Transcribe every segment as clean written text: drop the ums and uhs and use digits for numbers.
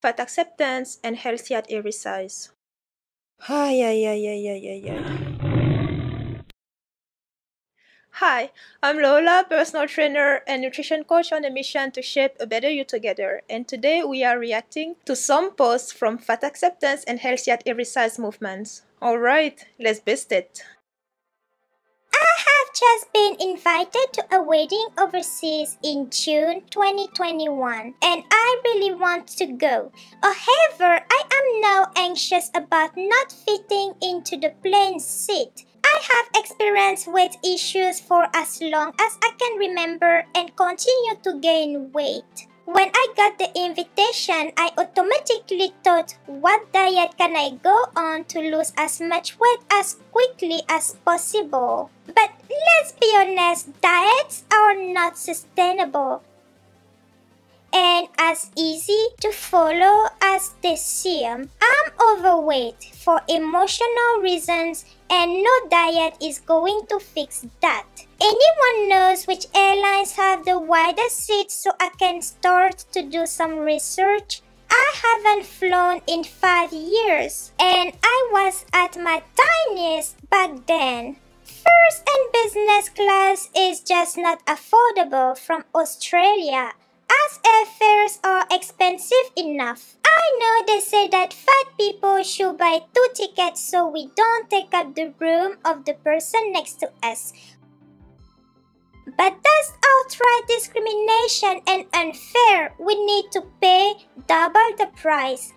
fat acceptance, and healthy at every size. Ay, ay, ay, ay, ay, ay, ay. Hi, I'm Lola, personal trainer and nutrition coach on a mission to shape a better you together. And today we are reacting to some posts from fat acceptance and healthy at every size movements. Alright, let's boost it. I've just been invited to a wedding overseas in June 2021 and I really want to go. However, I am now anxious about not fitting into the plane seat. I have experienced weight issues for as long as I can remember and continue to gain weight. When I got the invitation, I automatically thought, what diet can I go on to lose as much weight as quickly as possible? But let's be honest, diets are not sustainable and as easy to follow as they seem. I'm overweight for emotional reasons and no diet is going to fix that. Anyone knows which airlines have the widest seats so I can start to do some research? I haven't flown in 5 years and I was at my tiniest back then. First and business class is just not affordable from Australia, as airfares are expensive enough. I know they say that fat people should buy 2 tickets so we don't take up the room of the person next to us. But that's outright discrimination and unfair. We need to pay double the price.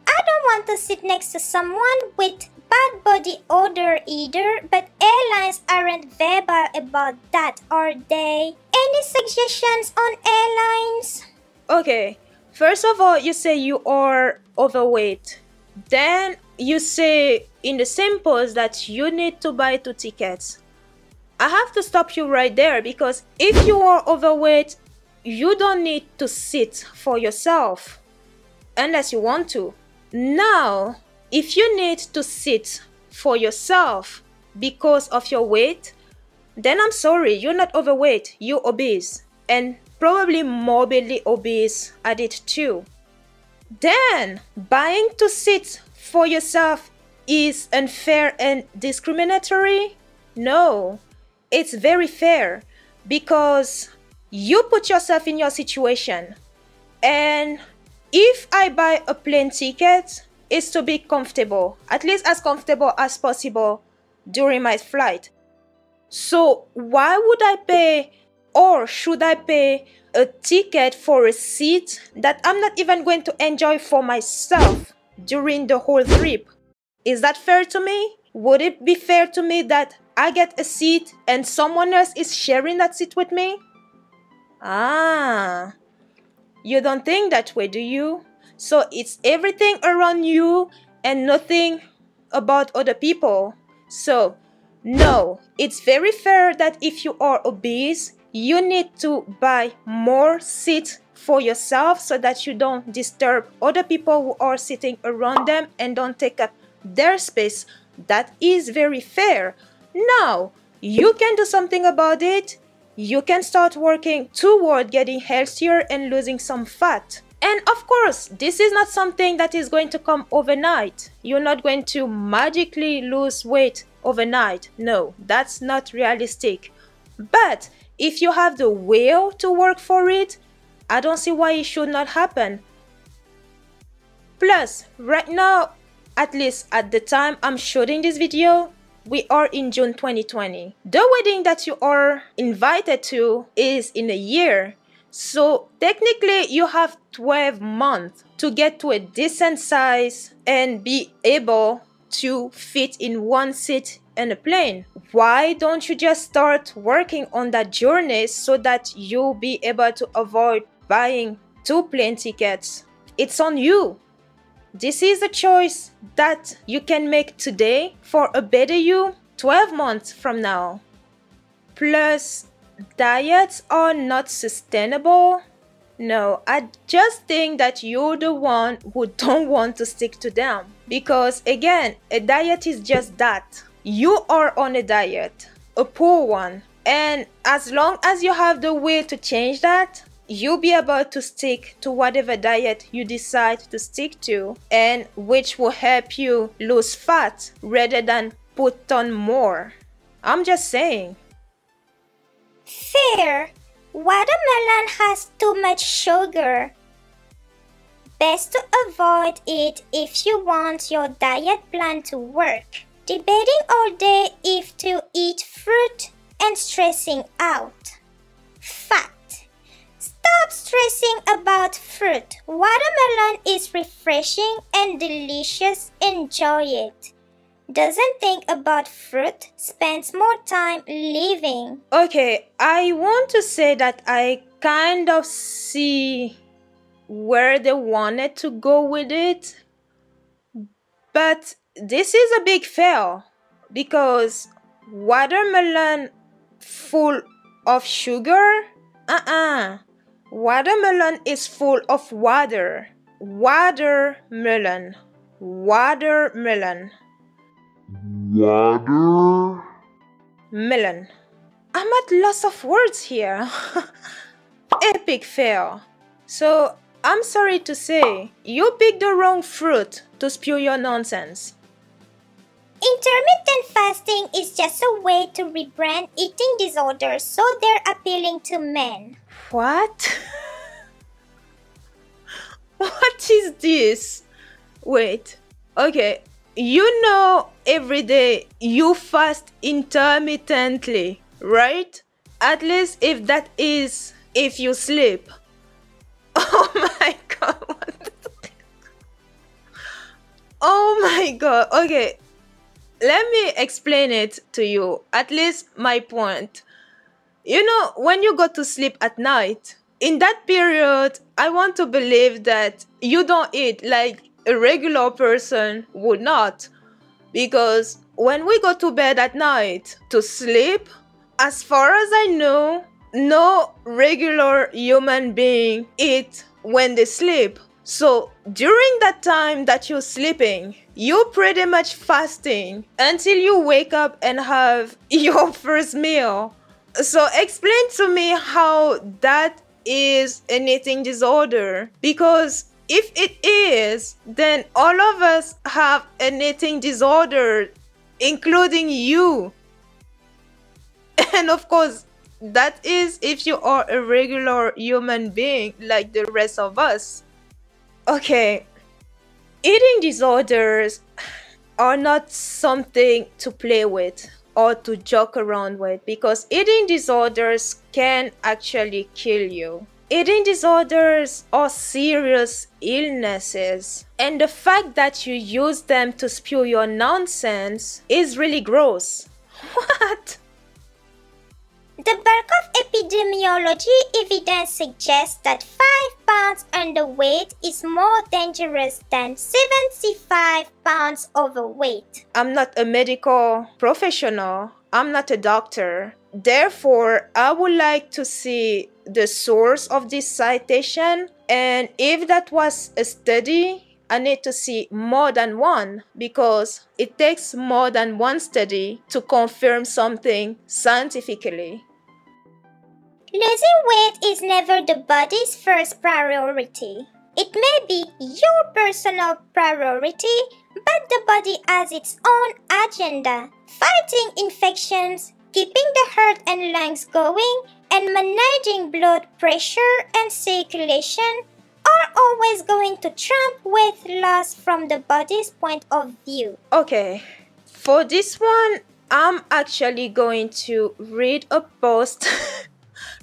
I don't want to sit next to someone with bad body odor either, but airlines aren't verbal about that, are they? Any suggestions on airlines? Okay, first of all, you say you are overweight. Then you say in the same post that you need to buy 2 tickets. I have to stop you right there because if you are overweight, you don't need to sit for yourself unless you want to. Now, if you need to sit for yourself because of your weight, then I'm sorry, you're not overweight, you're obese and probably morbidly obese at it too. Then, buying to sit for yourself is unfair and discriminatory? No, it's very fair because you put yourself in your situation. And if I buy a plane ticket, it's to be comfortable, at least as comfortable as possible during my flight. So why would I pay or should I pay a ticket for a seat that I'm not even going to enjoy for myself during the whole trip? Is that fair to me? Would it be fair to me that I get a seat and someone else is sharing that seat with me? Ah, you don't think that way, do you? So it's everything around you and nothing about other people. So no, it's very fair that if you are obese, you need to buy more seats for yourself so that you don't disturb other people who are sitting around them and don't take up their space. That is very fair. Now, you can do something about it. You can start working toward getting healthier and losing some fat. And of course, this is not something that is going to come overnight. You're not going to magically lose weight overnight. No, that's not realistic. But if you have the will to work for it, I don't see why it should not happen. Plus, right now, at least at the time I'm shooting this video, we are in June 2020. The wedding that you are invited to is in a year. So technically you have 12 months to get to a decent size and be able to fit in one seat in a plane. Why don't you just start working on that journey so that you'll be able to avoid buying 2 plane tickets? It's on you. This is a choice that you can make today for a better you 12 months from now. Plus, diets are not sustainable. No, I just think that you're the one who don't want to stick to them. Because again, a diet is just that. You are on a diet, a poor one. And as long as you have the will to change that, you'll be able to stick to whatever diet you decide to stick to, and which will help you lose fat rather than put on more. I'm just saying. Fair. Watermelon has too much sugar. Best to avoid it if you want your diet plan to work. Debating all day if to eat fruit and stressing out. Fact. Stop stressing about fruit. Watermelon is refreshing and delicious. Enjoy it. Doesn't think about fruit, spends more time living. Okay, I want to say that I kind of see where they wanted to go with it, but this is a big fail because watermelon full of sugar? Watermelon is full of water. Watermelon. Watermelon. Watermelon. I'm at loss of words here. Epic fail. So, I'm sorry to say, you picked the wrong fruit to spew your nonsense. Intermittent fasting is just a way to rebrand eating disorders so they're appealing to men. What? What is this? Wait. Okay. You know every day you fast intermittently, right? At least if that is if you sleep. Oh my god. Oh my god. Okay. Let me explain it to you. At least my point. You know, when you go to sleep at night, in that period, I want to believe that you don't eat like a regular person would not. Because when we go to bed at night to sleep, as far as I know, no regular human being eat when they sleep. So during that time that you're sleeping, you're pretty much fasting until you wake up and have your first meal. So explain to me how that is an eating disorder, because if it is, then all of us have an eating disorder, including you. And of course, that is if you are a regular human being like the rest of us. Okay, eating disorders are not something to play with or to joke around with, because eating disorders can actually kill you. Eating disorders are serious illnesses, and the fact that you use them to spew your nonsense is really gross. What? The bulk of epidemiology evidence suggests that 5 pounds underweight is more dangerous than 75 pounds overweight. I'm not a medical professional. I'm not a doctor. Therefore, I would like to see the source of this citation, and if that was a study, I need to see more than one, because it takes more than one study to confirm something scientifically. Losing weight is never the body's first priority. It may be your personal priority, but the body has its own agenda. Fighting infections, keeping the heart and lungs going, and managing blood pressure and circulation are always going to trump weight loss from the body's point of view. Okay, for this one, I'm actually going to read a post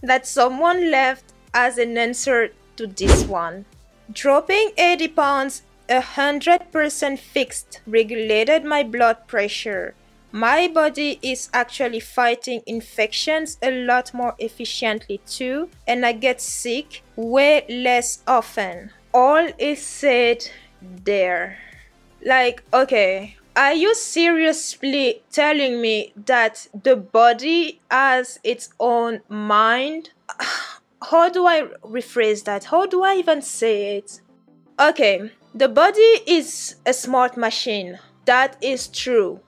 that someone left as an answer to this one. Dropping 80 pounds 100% fixed regulated my blood pressure. My body is actually fighting infections a lot more efficiently too, and I get sick way less often. All is said there. Like, okay, are you seriously telling me that the body has its own mind? How do I rephrase that? How do I even say it? Okay, the body is a smart machine. That is true.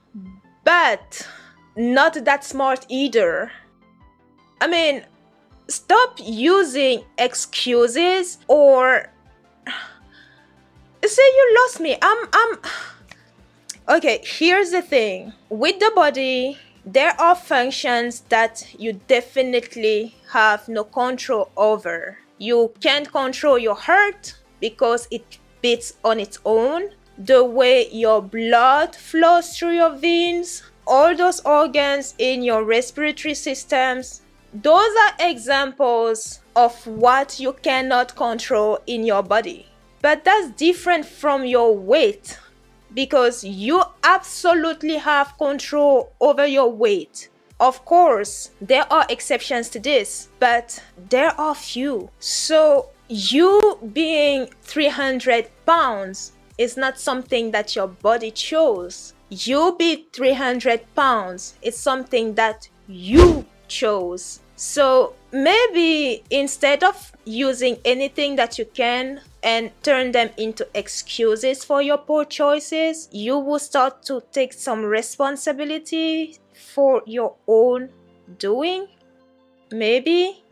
But not that smart either. I mean, stop using excuses or say you lost me. Okay, here's the thing. With the body, there are functions that you definitely have no control over. You can't control your heart because it beats on its own. The way your blood flows through your veins, all those organs in your respiratory systems, those are examples of what you cannot control in your body. But that's different from your weight, because you absolutely have control over your weight. Of course, there are exceptions to this, but there are few. So you being 300 pounds is not something that your body chose. You be 300 pounds is something that you chose. So maybe instead of using anything that you can and turn them into excuses for your poor choices, you will start to take some responsibility for your own doing. Maybe.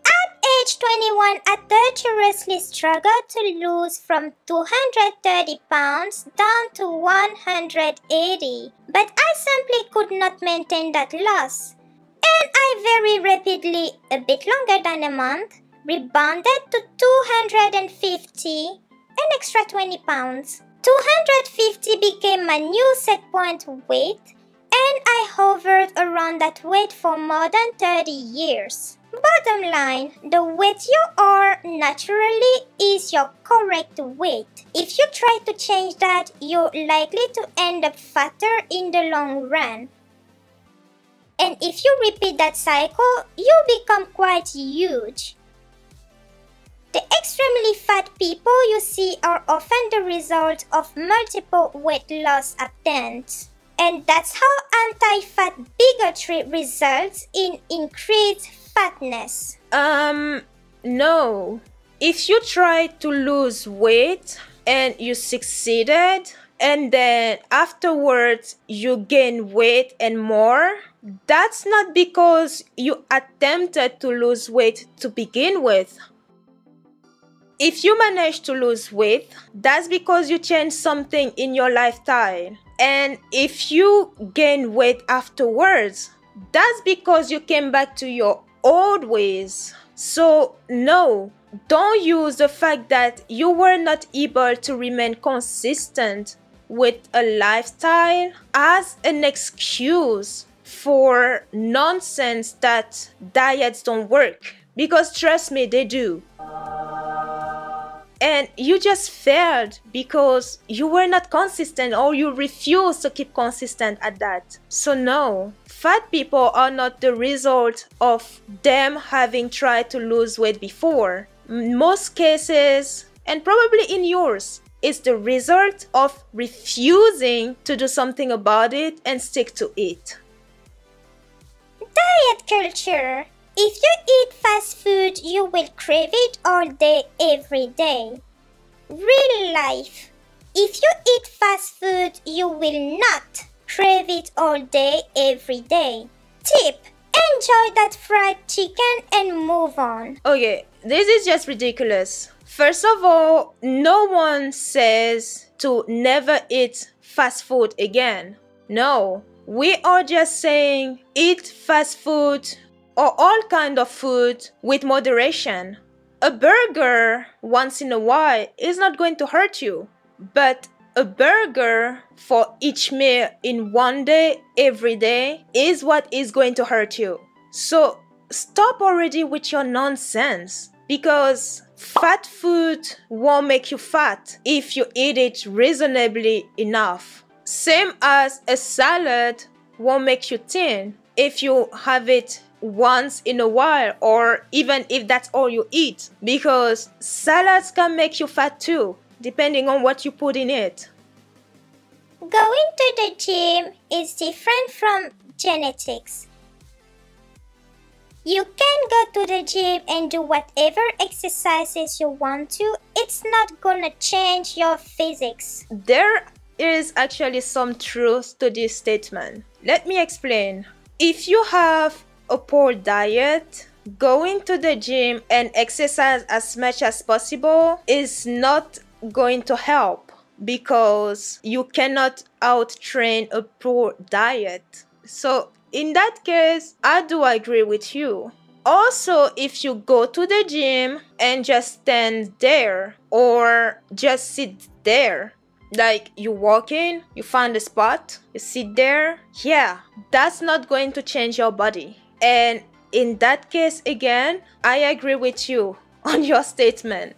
At age 21, I tortuously struggled to lose from 230 pounds down to 180, but I simply could not maintain that loss. And I very rapidly, a bit longer than a month, rebounded to 250, an extra 20 pounds. 250 became my new set point weight, and I hovered around that weight for more than 30 years. Bottom line, the weight you are naturally is your correct weight. If you try to change that, you're likely to end up fatter in the long run. And if you repeat that cycle, you become quite huge. The extremely fat people you see are often the result of multiple weight loss attempts. And that's how anti-fat bigotry results in increased fatness. No. If you try to lose weight and you succeeded, and then afterwards you gain weight and more, that's not because you attempted to lose weight to begin with. If you manage to lose weight, that's because you changed something in your lifestyle. And if you gain weight afterwards, that's because you came back to your old ways. So no, don't use the fact that you were not able to remain consistent with a lifestyle as an excuse for nonsense that diets don't work. Because trust me, they do. And you just failed because you were not consistent, or you refused to keep consistent at that. So no, fat people are not the result of them having tried to lose weight before. In most cases, and probably in yours, it's the result of refusing to do something about it and stick to it. Diet culture. If you eat fast food, you will crave it all day, every day. Real life. If you eat fast food, you will not crave it all day, every day. Tip: enjoy that fried chicken and move on. Okay, this is just ridiculous. First of all, no one says to never eat fast food again. No, we are just saying eat fast food or all kind of food with moderation. A burger once in a while is not going to hurt you, but a burger for each meal in one day, every day, is what is going to hurt you. So stop already with your nonsense, because fat food won't make you fat if you eat it reasonably enough. Same as a salad won't make you thin if you have it once in a while, or even if that's all you eat, because salads can make you fat too, depending on what you put in it. Going to the gym is different from genetics. You can go to the gym and do whatever exercises you want to. It's not gonna change your physics. There is actually some truth to this statement. Let me explain. If you have a poor diet, going to the gym and exercise as much as possible is not going to help because you cannot out-train a poor diet. So in that case, I do agree with you. Also, if you go to the gym and just stand there or just sit there, like you walk in, you find a spot, you sit there, yeah, that's not going to change your body. And in that case, again, I agree with you on your statement.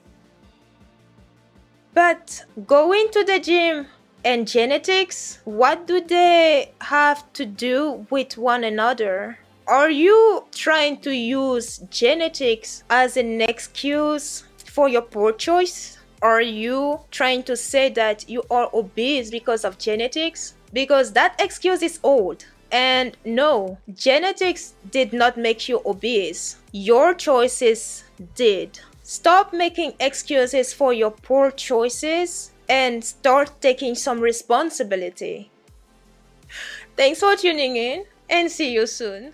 But going to the gym and genetics, what do they have to do with one another? Are you trying to use genetics as an excuse for your poor choice? Are you trying to say that you are obese because of genetics? Because that excuse is old. And no, genetics did not make you obese. Your choices did. Stop making excuses for your poor choices and start taking some responsibility. Thanks for tuning in and see you soon.